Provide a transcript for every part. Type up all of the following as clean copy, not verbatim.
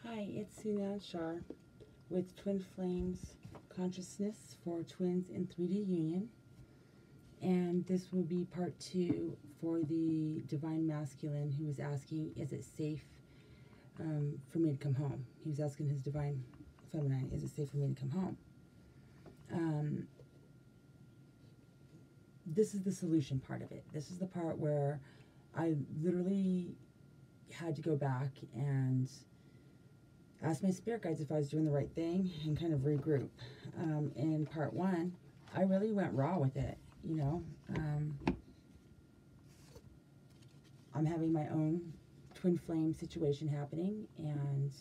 Hi, it's Sunan Shar with Twin Flames Consciousness for Twins in 3D Union. And this will be part 2 for the Divine Masculine who was asking, is it safe for me to come home? He was asking his Divine Feminine, is it safe for me to come home? This is the solution part of it. This is the part where I literally had to go back and ask my spirit guides if I was doing the right thing and kind of regroup. In part 1, I really went raw with it, you know. I'm having my own twin flame situation happening, and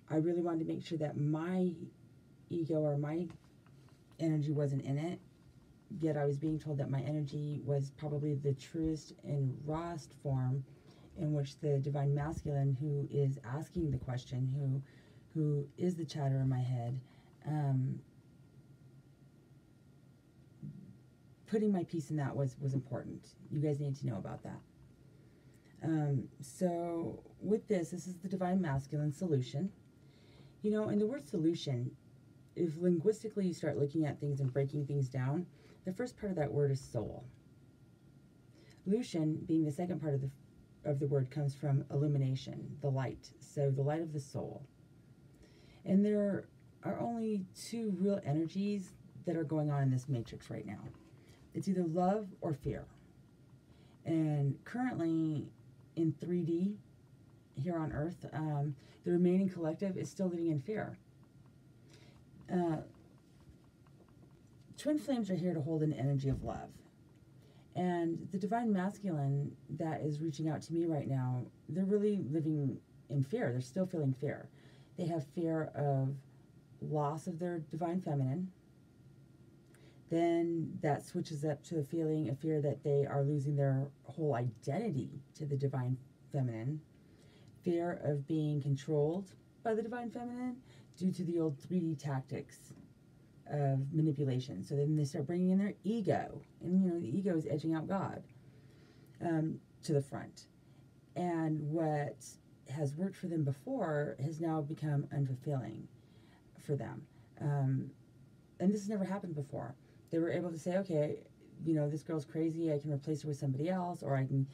I really wanted to make sure that my ego or my energy wasn't in it, yet I was being told that my energy was probably the truest and rawest form, in which the Divine Masculine, who is asking the question, who is the chatter in my head, putting my piece in that was important. You guys need to know about that. So with this is the Divine Masculine solution. You know, and the word solution, if linguistically you start looking at things and breaking things down, the first part of that word is soul. Lucian, being the second part of the word, comes from illumination, the light. So the light of the soul. And there are only two real energies that are going on in this matrix right now. It's either love or fear. And currently in 3D here on Earth, the remaining collective is still living in fear. Twin flames are here to hold an energy of love. And the Divine Masculine that is reaching out to me right now, they're really living in fear. They're still feeling fear. They have fear of loss of their Divine Feminine. Then that switches up to a fear that they are losing their whole identity to the Divine Feminine. Fear of being controlled by the Divine Feminine due to the old 3D tactics of manipulation. So then they start bringing in their ego, and you know, the ego is edging out God to the front. And what has worked for them before has now become unfulfilling for them. And this has never happened before. They were able to say, okay, you know, this girl's crazy, I can replace her with somebody else, or I can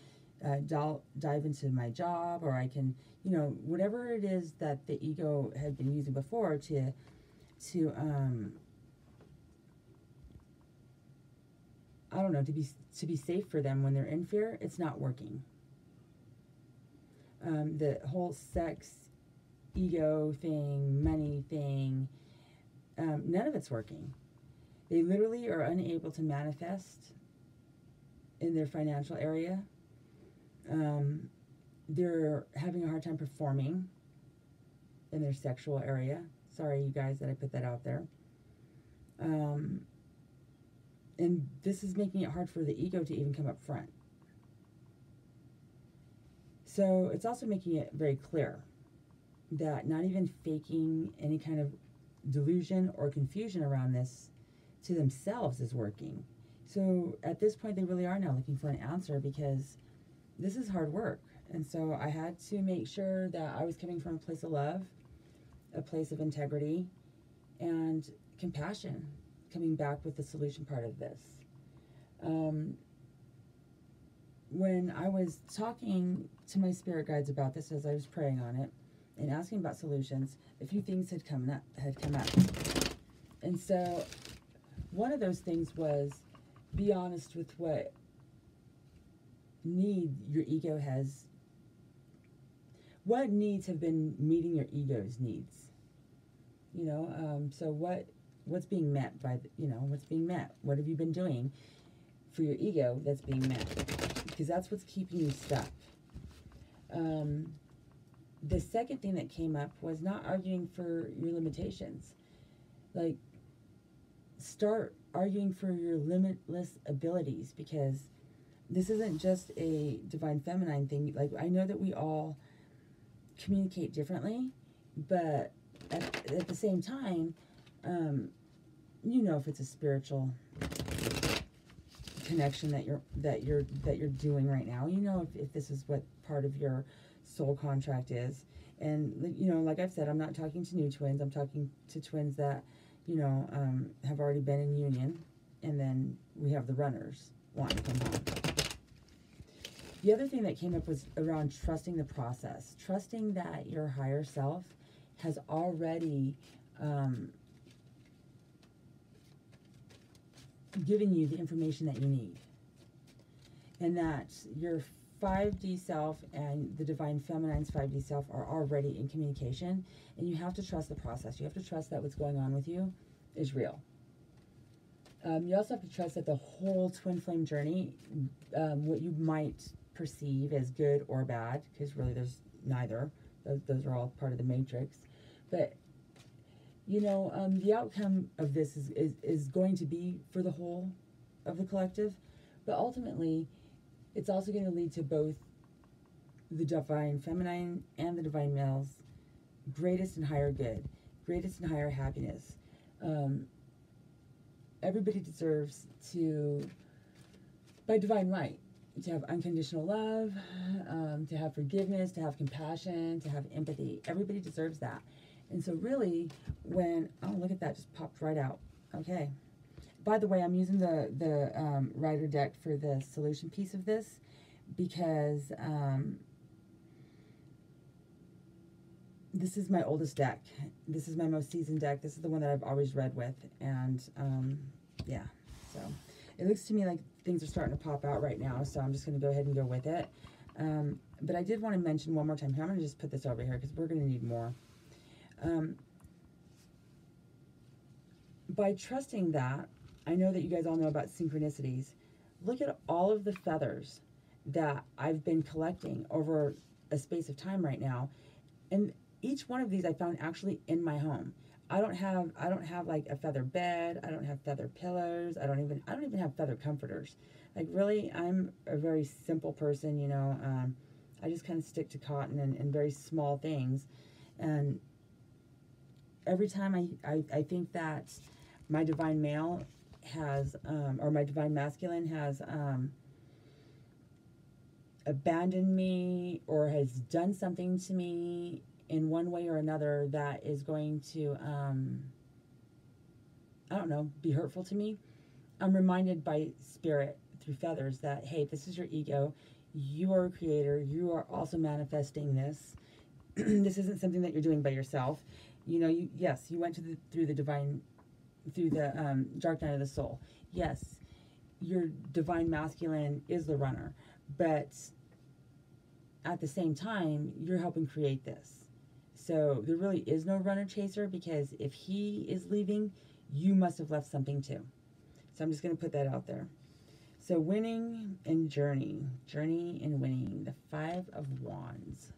dive into my job, or I can, you know, whatever it is that the ego had been using before to I don't know, to be safe for them when they're in fear, it's not working. The whole sex, ego thing, money thing, none of it's working. They literally are unable to manifest in their financial area. They're having a hard time performing in their sexual area. Sorry, you guys, that I put that out there. And this is making it hard for the ego to even come up front. So it's also making it very clear that not even faking any kind of delusion or confusion around this to themselves is working. So at this point, they really are now looking for an answer, because this is hard work. And so I had to make sure that I was coming from a place of love, a place of integrity, and compassion, coming back with the solution part of this. When I was talking to my spirit guides about this as I was praying on it and asking about solutions, a few things had come up. And so one of those things was, be honest with what need your ego has, what needs have been meeting your ego's needs. You know, so what's being met by, what's being met? What have you been doing for your ego that's being met? Because that's what's keeping you stuck. The second thing that came up was not arguing for your limitations. Like, start arguing for your limitless abilities, because this isn't just a Divine Feminine thing. Like, I know that we all communicate differently, but at the same time, you know, if it's a spiritual connection that you're doing right now, you know, if this is what part of your soul contract is. And, you know, like I've said, I'm not talking to new twins. I'm talking to twins that, you know, have already been in union. And then we have the runners wanting to come home. The other thing that came up was around trusting the process. Trusting that your higher self has already given you the information that you need. And that your 5D self and the Divine Feminine's 5D self are already in communication, and you have to trust the process. You have to trust that what's going on with you is real. You also have to trust that the whole twin flame journey, what you might perceive as good or bad, because really there's neither. Those are all part of the matrix. But, you know, the outcome of this is going to be for the whole of the collective, but ultimately it's also going to lead to both the Divine Feminine and the Divine Male's greatest and higher good, greatest and higher happiness. Everybody deserves to, by divine right, to have unconditional love, to have forgiveness, to have compassion, to have empathy. Everybody deserves that. And so really, when, oh, look at that, just popped right out. Okay. By the way, I'm using the Rider deck for the solution piece of this because this is my oldest deck. This is my most seasoned deck. This is the one that I've always read with. And yeah, so it looks to me like things are starting to pop out right now. So I'm just going to go ahead and go with it. But I did want to mention one more time here. I'm going to just put this over here because we're going to need more. By trusting that, I know that you guys all know about synchronicities. Look at all of the feathers that I've been collecting over a space of time right now. And each one of these I found actually in my home. I don't have like a feather bed. I don't have feather pillows. I don't even have feather comforters. Like really, I'm a very simple person, you know. I just kind of stick to cotton and very small things. And every time I think that my divine male has, or my divine masculine has abandoned me or has done something to me in one way or another that is going to, I don't know, be hurtful to me, I'm reminded by spirit through feathers that, hey, this is your ego. You are a creator. You are also manifesting this. This isn't something that you're doing by yourself. You know, yes, you went through the dark night of the soul. Yes, your divine masculine is the runner, but at the same time, you're helping create this. So there really is no runner chaser, because if he is leaving, you must have left something too. So I'm just going to put that out there. So winning and journey and winning, the 5 of Wands.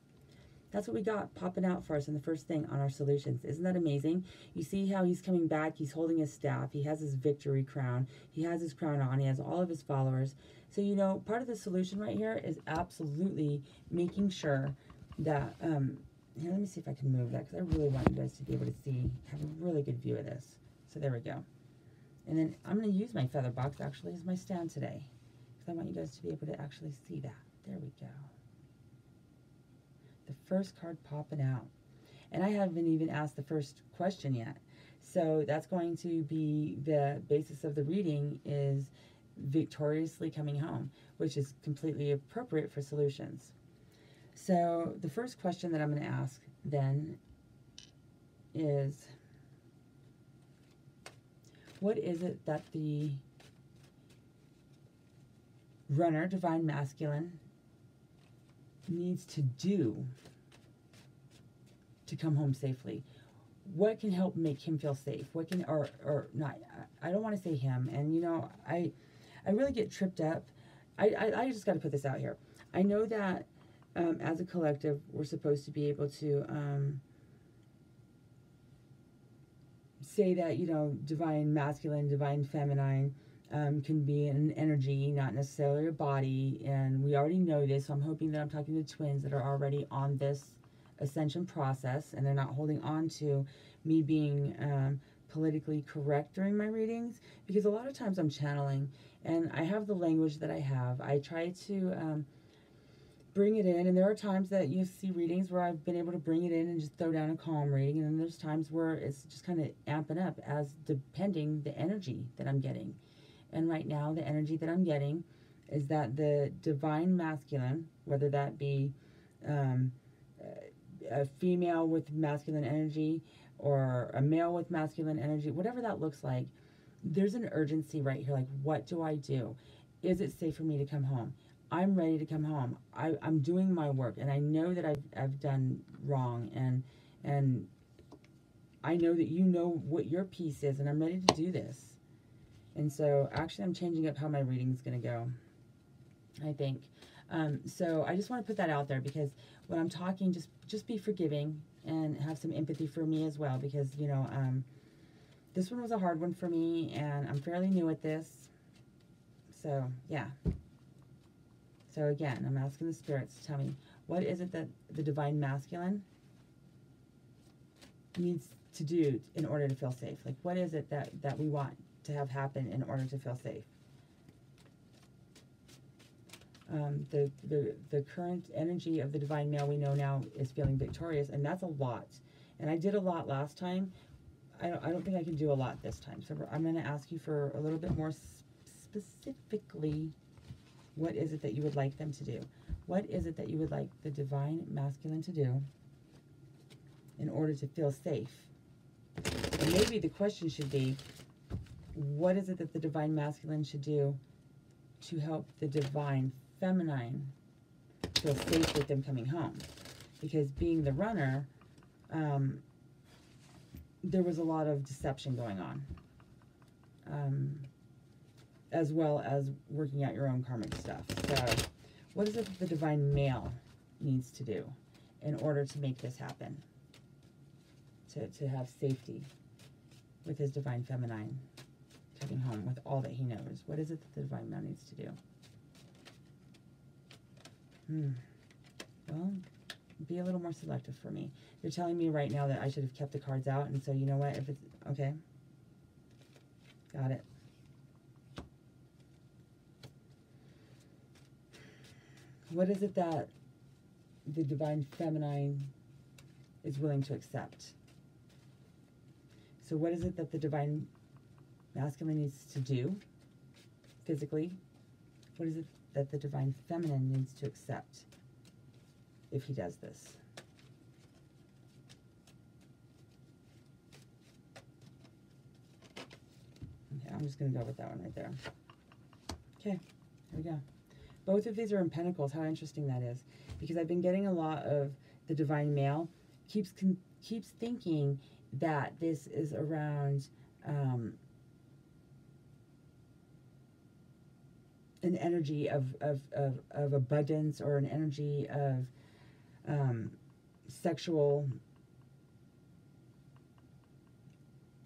That's what we got popping out for us in the first thing on our solutions. Isn't that amazing? You see how he's coming back. He's holding his staff. He has his victory crown. He has his crown on. He has all of his followers. So, you know, part of the solution right here is absolutely making sure that, here, let me see if I can move that, because I really want you guys to be able to see, have a really good view of this. So there we go. And then I'm going to use my feather box actually as my stand today, because I want you guys to be able to actually see that. There we go. The first card popping out. And I haven't even asked the first question yet. So that's going to be the basis of the reading, is victoriously coming home, which is completely appropriate for solutions. So the first question that I'm going to ask then is, what is it that the runner, divine masculine, needs to do to come home safely? What can help make him feel safe? What can, or not, I don't want to say him. And, you know, I really get tripped up. I just got to put this out here. I know that as a collective, we're supposed to be able to say that, you know, divine masculine, divine feminine can be an energy, not necessarily a body. And we already know this, so I'm hoping that I'm talking to twins that are already on this ascension process, and they're not holding on to me being politically correct during my readings, because a lot of times I'm channeling and I have the language that I have. I try to bring it in. And there are times that you see readings where I've been able to bring it in and just throw down a calm reading. And then there's times where it's just kind of amping up as depending the energy that I'm getting. And right now, the energy that I'm getting is that the divine masculine, whether that be a female with masculine energy or a male with masculine energy, whatever that looks like, there's an urgency right here. Like, what do I do? Is it safe for me to come home? I'm ready to come home. I'm doing my work, and I know that I've done wrong, and I know that you know what your piece is, and I'm ready to do this. And so, actually, I'm changing up how my reading is going to go, I think. So I just want to put that out there, because when I'm talking, just be forgiving and have some empathy for me as well, because, you know, this one was a hard one for me, and I'm fairly new at this. So, yeah. So, again, I'm asking the spirits to tell me, what is it that the divine masculine needs to do in order to feel safe? Like, what is it that we want to have happen in order to feel safe? The current energy of the divine male we know now is feeling victorious, and that's a lot. And I did a lot last time. I don't think I can do a lot this time. So I'm going to ask you for a little bit more specifically. What is it that you would like them to do? What is it that you would like the divine masculine to do in order to feel safe? And maybe the question should be, what is it that the divine masculine should do to help the divine feminine feel safe with them coming home? Because being the runner, there was a lot of deception going on, as well as working out your own karmic stuff. So what is it that the divine male needs to do in order to make this happen? To have safety with his divine feminine coming home with all that he knows. What is it that the divine male needs to do? Well, be a little more selective for me. You're telling me right now that I should have kept the cards out, and so you know what? If it's okay, got it. What is it that the divine feminine is willing to accept? So what is it that the divine masculine needs to do physically? What is it that the divine feminine needs to accept if he does this? Okay, I'm just going to go with that one right there. Okay, here we go. Both of these are in Pentacles. How interesting that is. Because I've been getting a lot of the divine male keeps thinking that this is around an energy of abundance, or an energy of sexual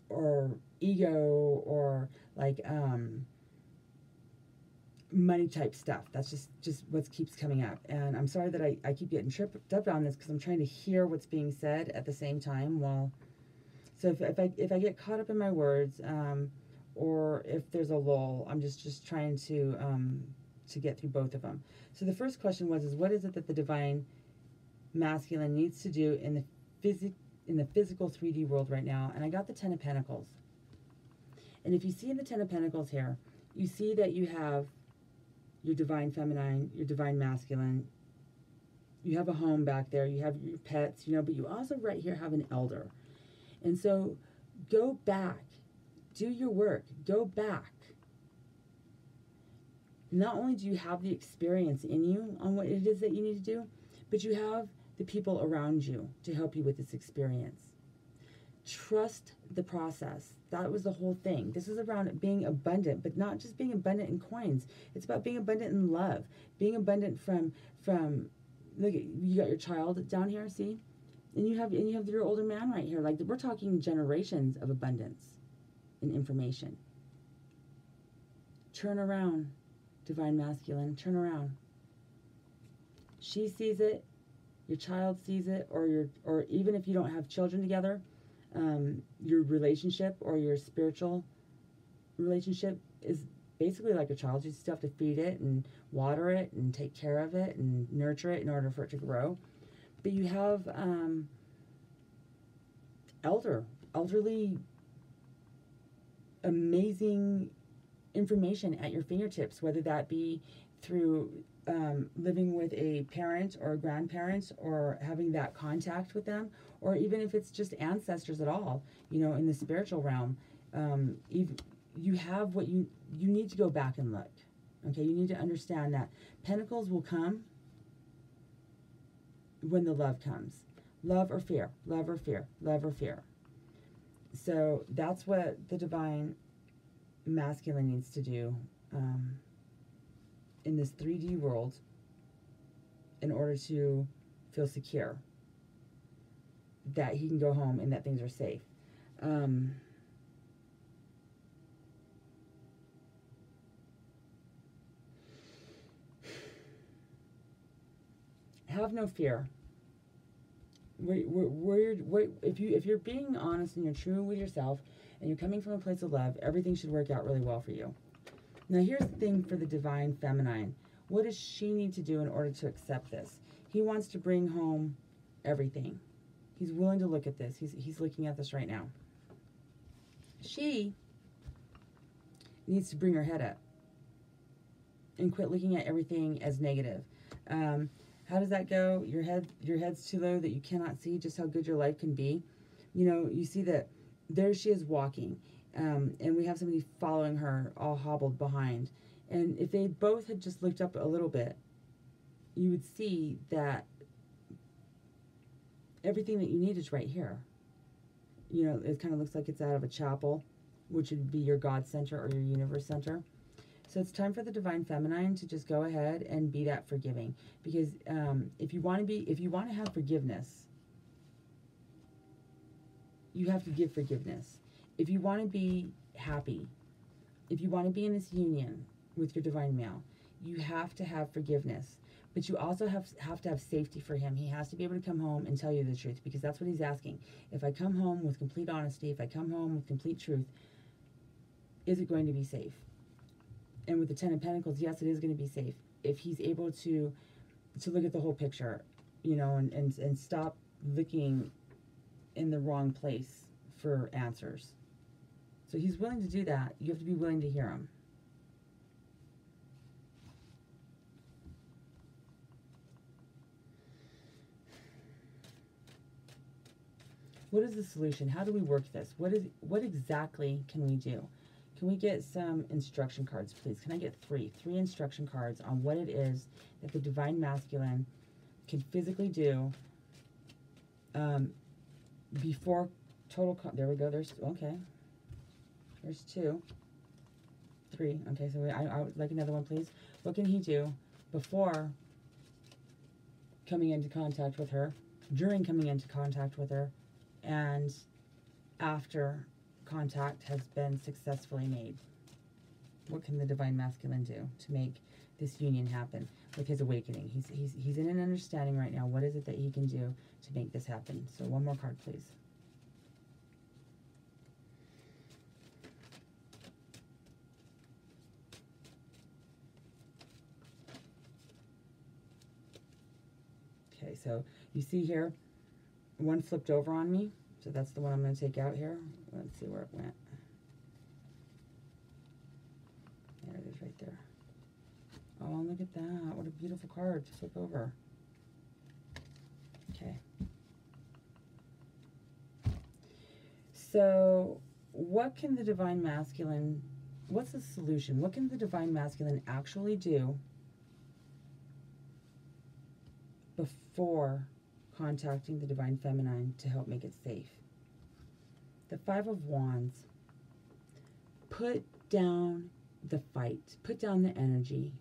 or ego, or like money type stuff. That's just what keeps coming up. And I'm sorry that I keep getting tripped up on this, because I'm trying to hear what's being said at the same time. So if I get caught up in my words, or if there's a lull, I'm just trying to get through both of them. So the first question is what is it that the divine masculine needs to do in the physical 3D world right now? And I got the Ten of Pentacles. And if you see in the Ten of Pentacles here, you see that you have your divine feminine, your divine masculine. You have a home back there. You have your pets, but you also right here have an elder. And so go back. Do your work. Go back. Not only do you have the experience in you on what it is that you need to do, but you have the people around you to help you with this experience. Trust the process. That was the whole thing. This is around being abundant, but not just being abundant in coins. It's about being abundant in love. Being abundant from look, you got your child down here, see? And you have your older man right here. Like, we're talking generations of abundance in information. Turn around, divine masculine. Turn around. She sees it, your child sees it, or even if you don't have children together, your relationship or your spiritual relationship is basically like a child. You still have to feed it and water it and take care of it and nurture it in order for it to grow. But you have elderly, amazing information at your fingertips, whether that be through living with a parent or a grandparent or having that contact with them, or even if it's just ancestors at all, you know, in the spiritual realm. You have what you need to go back and look. Okay, you need to understand that pentacles will come when the love comes. Love or fear, love or fear, love or fear. So that's what the divine masculine needs to do in this 3D world in order to feel secure that he can go home and that things are safe. Have no fear. If you're being honest and you're true with yourself and you're coming from a place of love, everything should work out really well for you. Now here's the thing for the divine feminine. What does she need to do in order to accept this? He wants to bring home everything. He's willing to look at this. He's looking at this right now. She needs to bring her head up and quit looking at everything as negative. How does that go? Your head's too low that you cannot see just how good your life can be. You know, you see that there she is walking, and we have somebody following her all hobbled behind. And if they both had just looked up a little bit, you would see that everything that you need is right here. You know, it kind of looks like it's out of a chapel, which would be your God center or your universe center. So it's time for the divine feminine to just go ahead and be that forgiving. Because if you want to have forgiveness, you have to give forgiveness. If you want to be happy, if you want to be in this union with your divine male, you have to have forgiveness. But you also have to have safety for him. He has to be able to come home and tell you the truth, because that's what he's asking. If I come home with complete honesty, if I come home with complete truth, is it going to be safe? And with the Ten of Pentacles, yes, it is going to be safe. If he's able to look at the whole picture, you know, and stop looking in the wrong place for answers. So he's willing to do that. You have to be willing to hear him. What is the solution? How do we work this? What exactly can we do? Can we get some instruction cards, please? Can I get three instruction cards on what it is that the divine masculine can physically do before total... there we go. There's... okay. There's 2. 3. Okay, so I would like another one, please. What can he do before coming into contact with her, during coming into contact with her, and after contact has been successfully made? What can the divine masculine do to make this union happen with his awakening? He's in an understanding right now. What is it that he can do to make this happen? So one more card, please. Okay, so you see here, one flipped over on me. So that's the one I'm going to take out here. Let's see where it went. There it is right there. Oh, look at that. What a beautiful card to flip over. Okay. So what can the divine masculine, what's the solution? What can the divine masculine actually do before contacting the divine feminine to help make it safe? The 5 of Wands. Put down the fight. Put down the energy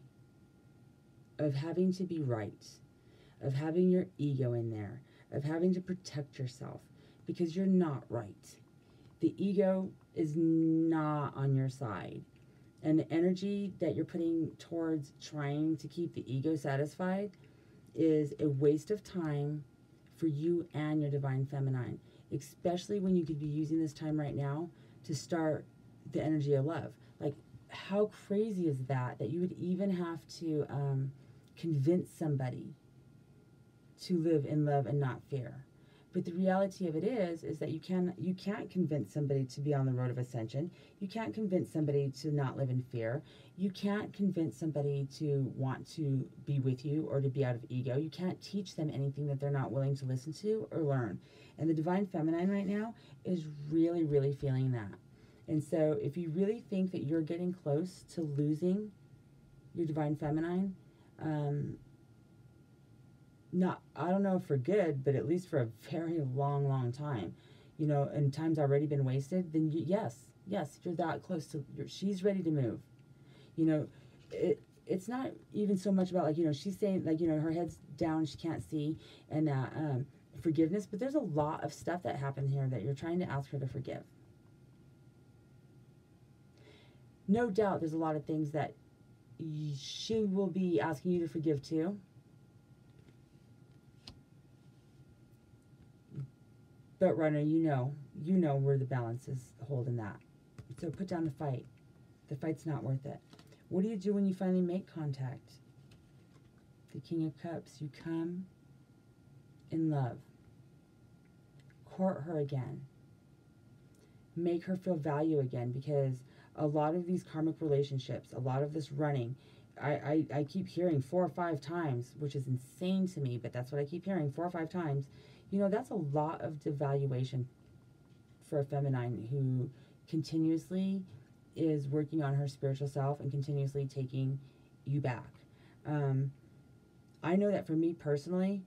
of having to be right, of having your ego in there, of having to protect yourself, because you're not right. The ego is not on your side. And the energy that you're putting towards trying to keep the ego satisfied is a waste of time for you and your divine feminine, especially when you could be using this time right now to start the energy of love. Like, how crazy is that you would even have to convince somebody to live in love and not fear? But the reality of it is that you can't convince somebody to be on the road of ascension. You can't convince somebody to not live in fear. You can't convince somebody to want to be with you or to be out of ego. You can't teach them anything that they're not willing to listen to or learn. And the divine feminine right now is really, really feeling that. And so if you really think that you're getting close to losing your divine feminine, not, I don't know for good, but at least for a very long, long time, you know, and time's already been wasted, then yes, you're that close to, she's ready to move. You know, it's not even so much about, like, you know, she's saying, like, you know, her head's down, she can't see, and forgiveness, but there's a lot of stuff that happened here that you're trying to ask her to forgive. No doubt there's a lot of things that she will be asking you to forgive too. But runner, you know where the balance is holding that. So put down the fight. The fight's not worth it. What do you do when you finally make contact? The King of Cups. You come in love. Court her again. Make her feel value again, because a lot of these karmic relationships, a lot of this running, I keep hearing 4 or 5 times, which is insane to me, but that's what I keep hearing 4 or 5 times. You know, that's a lot of devaluation for a feminine who continuously is working on her spiritual self and continuously taking you back. I know that for me personally,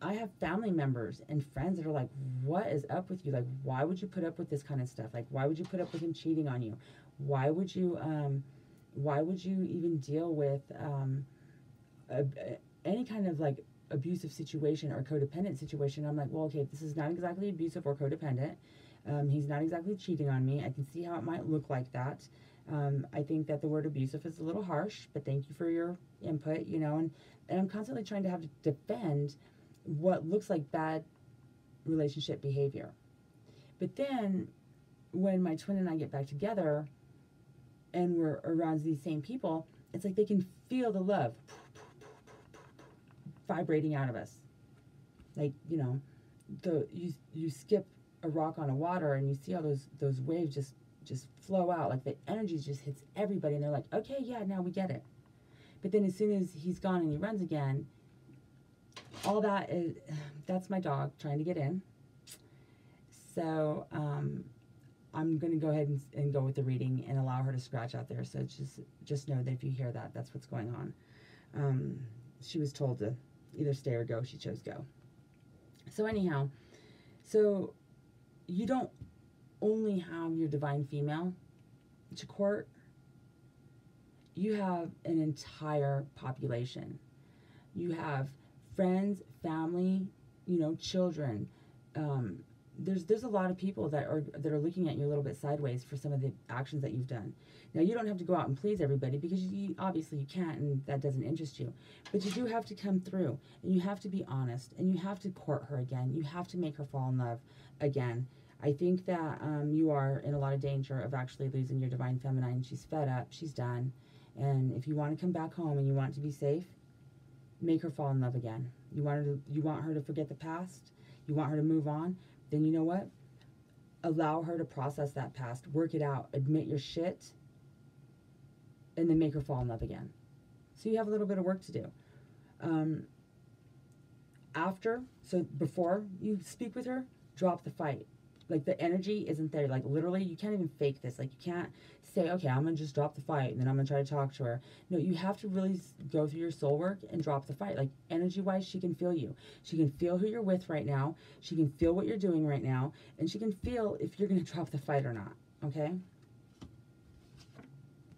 I have family members and friends that are like, what is up with you? Like, why would you put up with this kind of stuff? Like, why would you put up with him cheating on you? Why would you even deal with any kind of, like, abusive situation or codependent situation? I'm like, well, okay, this is not exactly abusive or codependent. He's not exactly cheating on me. I can see how it might look like that. I think that the word abusive is a little harsh, but thank you for your input, you know, and I'm constantly trying to have to defend what looks like bad relationship behavior. But then when my twin and I get back together and we're around these same people, it's like they can feel the love vibrating out of us. Like, you know, you skip a rock on a water and you see all those waves just flow out. Like, the energy just hits everybody and they're like, okay, yeah, now we get it. But then as soon as he's gone and he runs again, all that is, that's my dog trying to get in. So I'm going to go ahead and go with the reading and allow her to scratch out there. So just know that if you hear that, that's what's going on. She was told to either stay or go. She chose go. So anyhow, so you don't only have your divine female to court. You have an entire population. You have friends, family, you know, children. There's a lot of people that are looking at you a little bit sideways for some of the actions that you've done. Now, you don't have to go out and please everybody, because obviously you can't, and that doesn't interest you. But you do have to come through, and you have to be honest, and you have to court her again. You have to make her fall in love again. I think that you are in a lot of danger of actually losing your divine feminine. She's fed up. She's done. And if you want to come back home and you want to be safe, make her fall in love again. You want her to forget the past. You want her to move on. Then you know what? Allow her to process that past. Work it out. Admit your shit. And then make her fall in love again. So you have a little bit of work to do. Before you speak with her, drop the fight. Like, the energy isn't there. Like, literally, you can't even fake this. Like, you can't say, okay, I'm going to just drop the fight, and then I'm going to try to talk to her. No, you have to really go through your soul work and drop the fight. Like, energy-wise, she can feel you. She can feel who you're with right now. She can feel what you're doing right now. And she can feel if you're going to drop the fight or not, okay?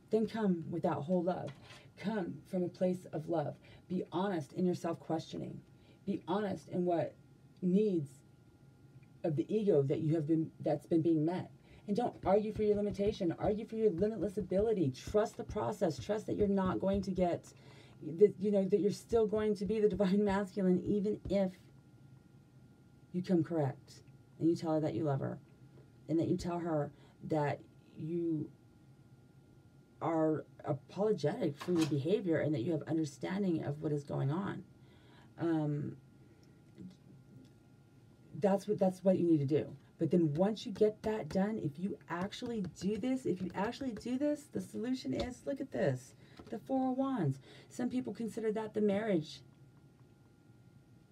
Then come with that whole love. Come from a place of love. Be honest in your self-questioning. Be honest in what needs of the ego that's been being met. And don't argue for your limitation. Argue for your limitless ability. Trust the process. Trust that you're not going to get, that you're still going to be the divine masculine, even if you come correct. And you tell her that you love her. And that you tell her that you are apologetic for your behavior and that you have understanding of what is going on. That's what you need to do. But then once you get that done, if you actually do this, the solution is, look at this, the Four of Wands. Some people consider that the marriage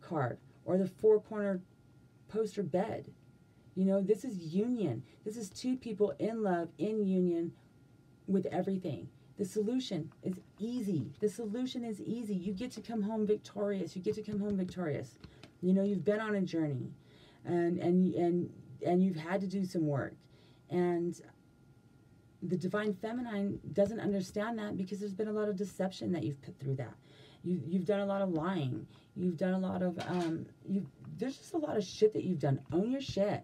card or the four-corner poster bed. You know, this is union. This is two people in love, in union with everything. The solution is easy. The solution is easy. You get to come home victorious. You get to come home victorious. You know, you've been on a journey, and you've had to do some work. And the Divine Feminine doesn't understand that because there's been a lot of deception that you've put through that. You've done a lot of lying. You've done a lot of, there's just a lot of shit that you've done. Own your shit.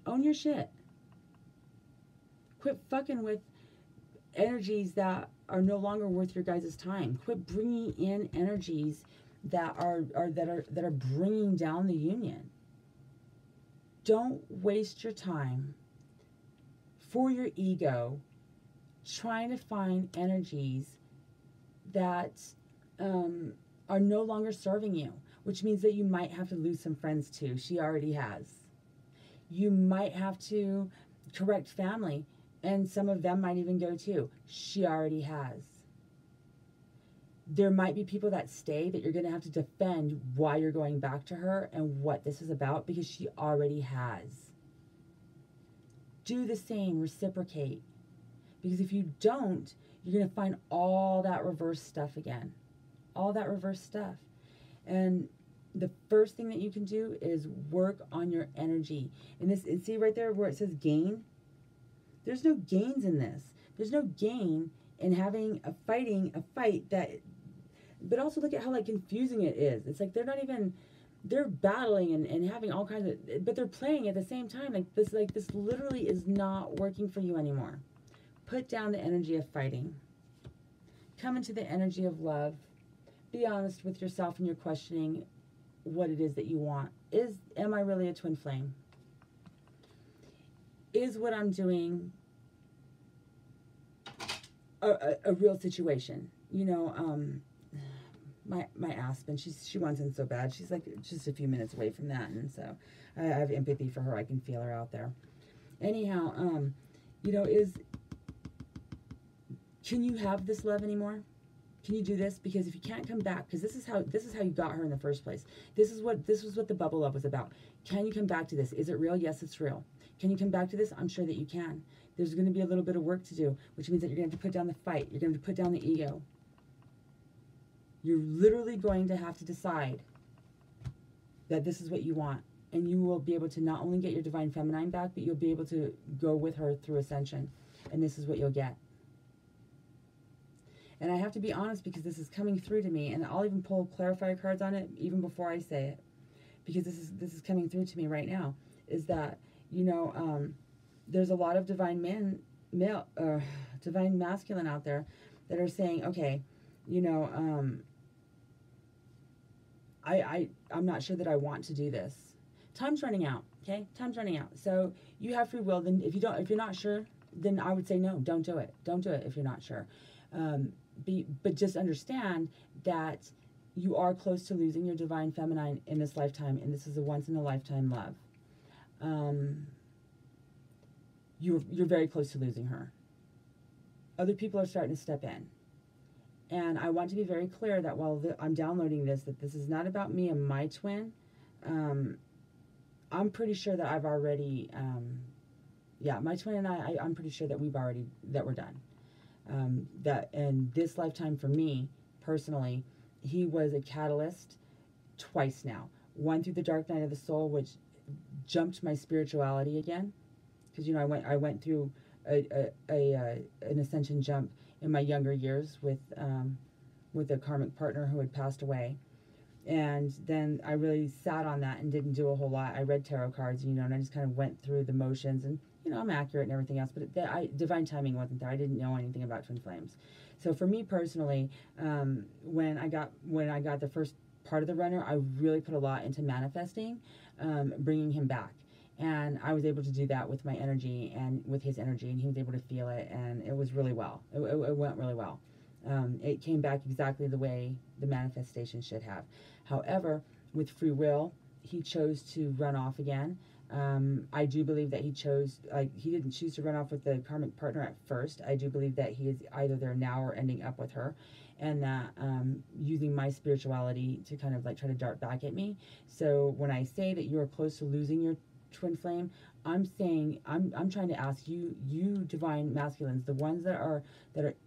Own your shit. Quit fucking with energies that are no longer worth your guys' time. Quit bringing in energies that are bringing down the union. Don't waste your time for your ego trying to find energies that are no longer serving you, which means that you might have to lose some friends too. She already has. You might have to correct family, and some of them might even go too. She already has. There might be people that stay that you're going to have to defend why you're going back to her and what this is about, because she already has. Do the same, reciprocate. Because if you don't, you're going to find all that reverse stuff again. All that reverse stuff. And the first thing that you can do is work on your energy. And see right there where it says gain? There's no gains in this. There's no gain in having a fight that, but also look at how like confusing it is. It's like they're battling and having all kinds of, but they're playing at the same time. Like this literally is not working for you anymore. Put down the energy of fighting. Come into the energy of love. Be honest with yourself and you're questioning what it is that you want. Am I really a twin flame? Is what I'm doing a real situation? You know, my Aspen, she wants in so bad. She's like just a few minutes away from that, and so I have empathy for her. I can feel her out there. Anyhow, you know, can you have this love anymore? Can you do this? Because if you can't come back, because this is how you got her in the first place. This was what the bubble love was about. Can you come back to this? Is it real? Yes, it's real. Can you come back to this? I'm sure that you can. There's going to be a little bit of work to do, which means that you're going to have to put down the fight. You're going to have to put down the ego. You're literally going to have to decide that this is what you want. And you will be able to not only get your Divine Feminine back, but you'll be able to go with her through ascension. And this is what you'll get. And I have to be honest because this is coming through to me. And I'll even pull clarifier cards on it even before I say it. Because this is coming through to me right now. Is that, you know, there's a lot of divine masculine out there that are saying, okay, you know, I'm not sure that I want to do this. Time's running out, okay? Time's running out. So you have free will. Then if you're not sure, then I would say no, don't do it. Don't do it if you're not sure. But just understand that you are close to losing your Divine Feminine in this lifetime, and this is a once in a lifetime love. You're very close to losing her. Other people are starting to step in. And I want to be very clear that while I'm downloading this, that this is not about me and my twin. I'm pretty sure that I've already, my twin and I'm pretty sure that we're done. That in this lifetime for me, personally, he was a catalyst twice now. One through the dark night of the soul, which jumped my spirituality again. Because, you know, I went through an ascension jump in my younger years with a karmic partner who had passed away. And then I really sat on that and didn't do a whole lot. I read tarot cards, you know, and I just kind of went through the motions. And, you know, I'm accurate and everything else, but divine timing wasn't there. I didn't know anything about twin flames. So for me personally, when I got the first part of the runner, I really put a lot into manifesting, bringing him back. And I was able to do that with my energy and with his energy, and he was able to feel it, and it was really well. It went really well. It came back exactly the way the manifestation should have. However, with free will, he chose to run off again. I do believe that he chose, he didn't choose to run off with the karmic partner at first. I do believe that he is either there now or ending up with her, and that using my spirituality to kind of like try to dart back at me. So when I say that you are close to losing your twin flame, I'm saying, I'm trying to ask you, you divine masculines, the ones that are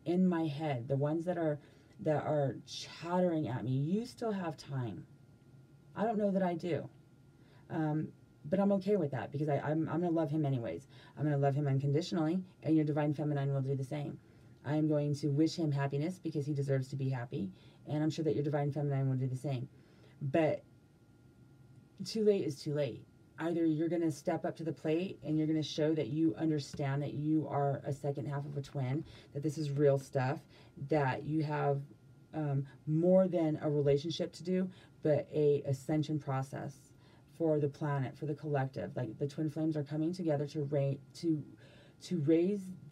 in my head, the ones that are chattering at me, you still have time. I don't know that I do. But I'm okay with that, because I'm going to love him anyways. I'm going to love him unconditionally, and your divine feminine will do the same. I am going to wish him happiness because he deserves to be happy, and I'm sure that your divine feminine will do the same. But too late is too late. Either you're going to step up to the plate and you're going to show that you understand that you are a second half of a twin, that this is real stuff, that you have more than a relationship to do, but a ascension process for the planet, for the collective. Like, the twin flames are coming together to raise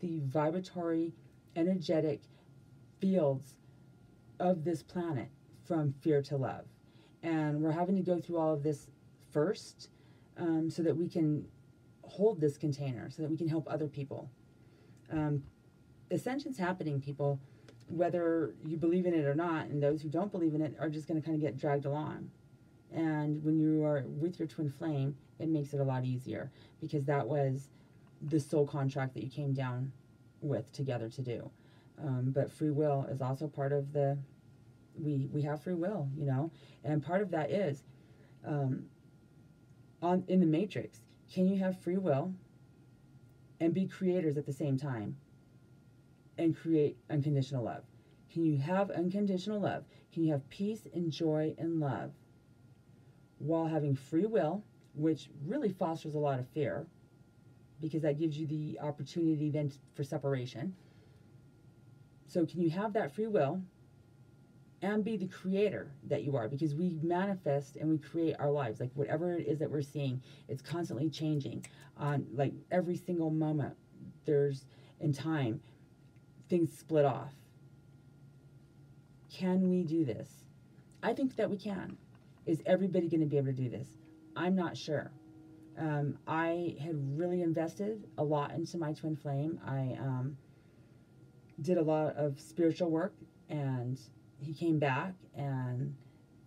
the vibratory, energetic fields of this planet from fear to love. And we're having to go through all of this first, so that we can hold this container, so that we can help other people. Ascension's happening, people, whether you believe in it or not, and those who don't believe in it are just going to kind of get dragged along. And when you are with your twin flame, it makes it a lot easier, because that was the soul contract that you came down with together to do. But free will is also part of the, we have free will, you know, and part of that is, in the matrix, can you have free will and be creators at the same time and create unconditional love? Can you have unconditional love? Can you have peace and joy and love while having free will, which really fosters a lot of fear, because that gives you the opportunity then for separation? So can you have that free will and be the creator that you are? Because we manifest and we create our lives. Like, whatever it is that we're seeing, it's constantly changing. On like every single moment, there's in time, things split off. Can we do this? I think that we can. Is everybody going to be able to do this? I'm not sure. I had really invested a lot into my twin flame. I did a lot of spiritual work, and he came back and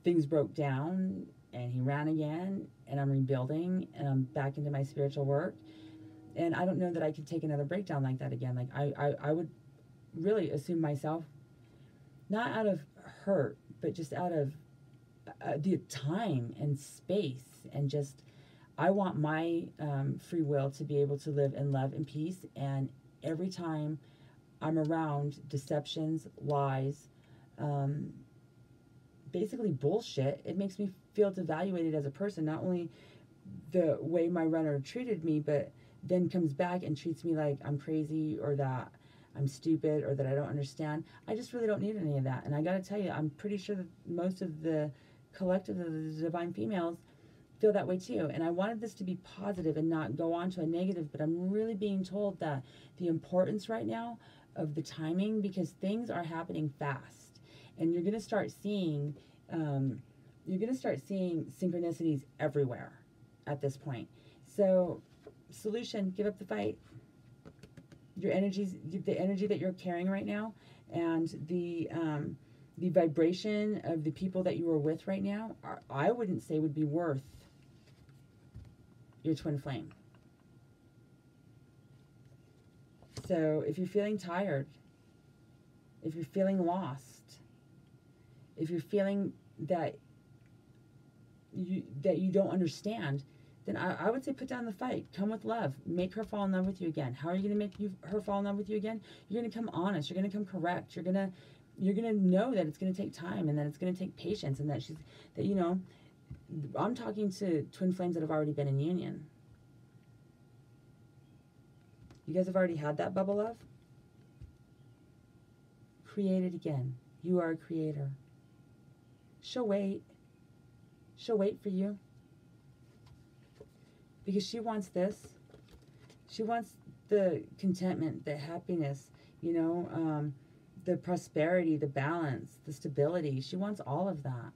things broke down, and he ran again, and I'm rebuilding, and I'm back into my spiritual work. And I don't know that I could take another breakdown like that again. Like, I would really assume myself, not out of hurt, but just out of the time and space, and just, I want my free will to be able to live in love and peace. And every time I'm around deceptions, lies, basically bullshit, it makes me feel devaluated as a person. Not only the way my runner treated me, but then comes back and treats me like I'm crazy, or that I'm stupid, or that I don't understand. I just really don't need any of that. And I gotta tell you, I'm pretty sure that most of the collective of the divine females feel that way too. And I wanted this to be positive and not go on to a negative, but I'm really being told that the importance right now of the timing, because things are happening fast, and you're going to start seeing synchronicities everywhere at this point. So, solution: give up the fight. Your energies, the energy that you're carrying right now, and the vibration of the people that you are with right now, I wouldn't say would be worth your twin flame. So if you're feeling tired, if you're feeling lost, if you're feeling that you don't understand, then I would say put down the fight. Come with love. Make her fall in love with you again. How are you going to make her fall in love with you again? You're going to come honest. You're going to come correct. You're going to know that it's going to take time, and that it's going to take patience, and that I'm talking to twin flames that have already been in union. You guys have already had that bubble love. Create it again. You are a creator. She'll wait. She'll wait for you. because she wants this. She wants the contentment, the happiness, you know, the prosperity, the balance, the stability. She wants all of that.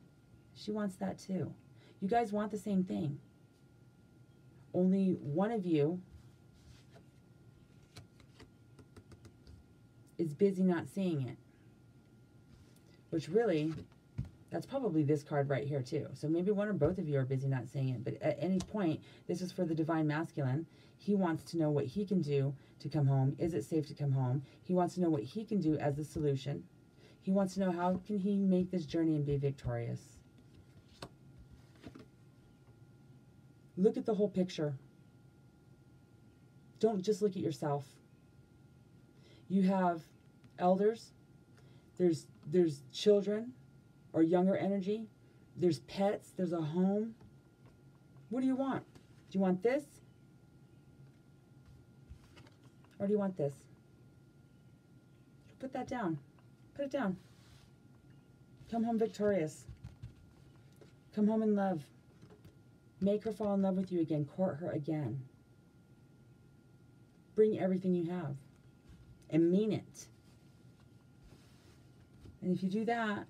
She wants that too. You guys want the same thing. Only one of you is busy not seeing it. Which really, that's probably this card right here too. So maybe one or both of you are busy not seeing it. But at any point, this is for the divine masculine. He wants to know what he can do to come home. Is it safe to come home? He wants to know what he can do as the solution. He wants to know how can he make this journey and be victorious. Look at the whole picture. Don't just look at yourself. You have elders. There's children or younger energy. There's pets. There's a home. What do you want? Do you want this? Or do you want this? Put that down. Put it down. Come home victorious. Come home in love. Make her fall in love with you again. Court her again. Bring everything you have. And mean it. And if you do that,